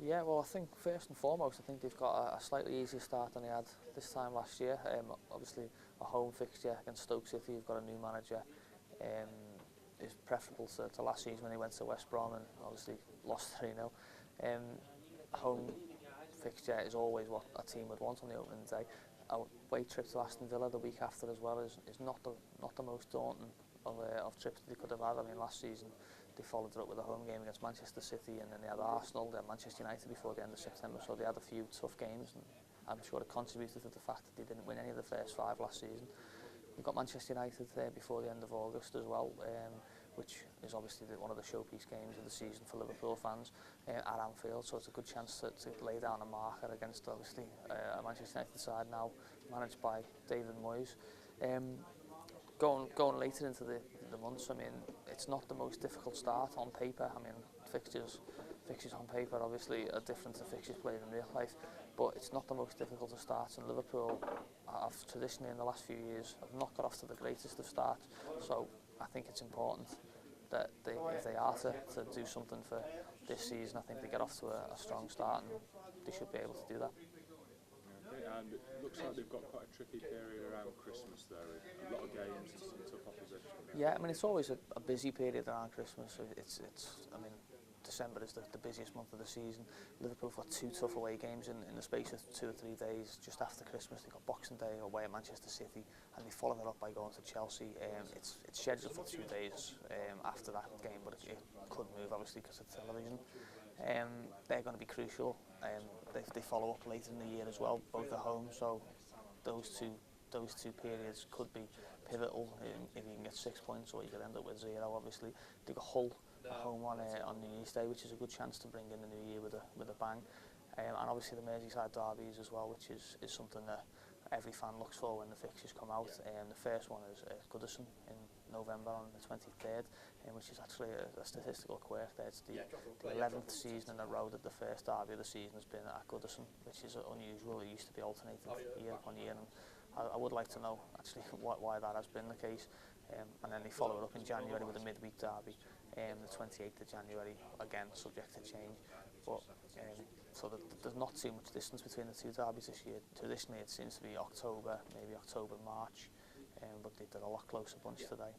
Yeah, well, I think first and foremost, I think they've got a slightly easier start than they had this time last year. Obviously, a home fixture against Stoke City. You've got a new manager. Um, is preferable to last season when he went to West Brom and obviously lost 3-0. A home fixture is always what a team would want on the opening day. A away trip to Aston Villa the week after as well is not the most daunting of trips that they could have had. I mean, last season they followed it up with a home game against Manchester City, and then they had Arsenal, they had Manchester United before the end of September, so they had a few tough games, and I'm sure it contributed to the fact that they didn't win any of the first 5 last season. We've got Manchester United there before the end of August as well, which is obviously one of the showpiece games of the season for Liverpool fans at Anfield, so it's a good chance to lay down a marker against obviously a Manchester United side now managed by David Moyes. Going later into the months, I mean, it's not the most difficult start on paper. I mean, fixtures on paper obviously are different to fixtures played in real life, but it's not the most difficult to start. And Liverpool have traditionally in the last few years have not got off to the greatest of starts, so I think it's important that if they are to do something for this season, I think they get off to a strong start, and they should be able to do that. And it looks like they've got quite a tricky period around Christmas there, with a lot of games and some tough opposition. Yeah, I mean, it's always a busy period around Christmas. I mean, December is the busiest month of the season. Liverpool have got 2 tough away games in the space of 2 or 3 days just after Christmas. They've got Boxing Day away at Manchester City, and they follow that up by going to Chelsea. It's scheduled for 2 days after that game, but it could move obviously because of television. They're going to be crucial. They follow up later in the year as well, both at home, so those two periods could be pivotal if you can get 6 points, or you could end up with 0. Obviously, they've got Hull at home on New Year's Day, which is a good chance to bring in the new year with a bang, and obviously the Merseyside derbies as well, which is something that every fan looks for when the fixtures come out. The first one is Goodison in November on the 23rd, which is actually a statistical quirk there. It's the 11th season in a row that the first derby of the season has been at Goodison, which is unusual. It used to be alternating year upon year, and I would like to know actually why that has been the case. And then they follow it up in January with a midweek derby, the 28th of January, again subject to change. But so there's not too much distance between the 2 derbies this year. Traditionally it seems to be October, maybe October, March, but they're a lot closer bunch today.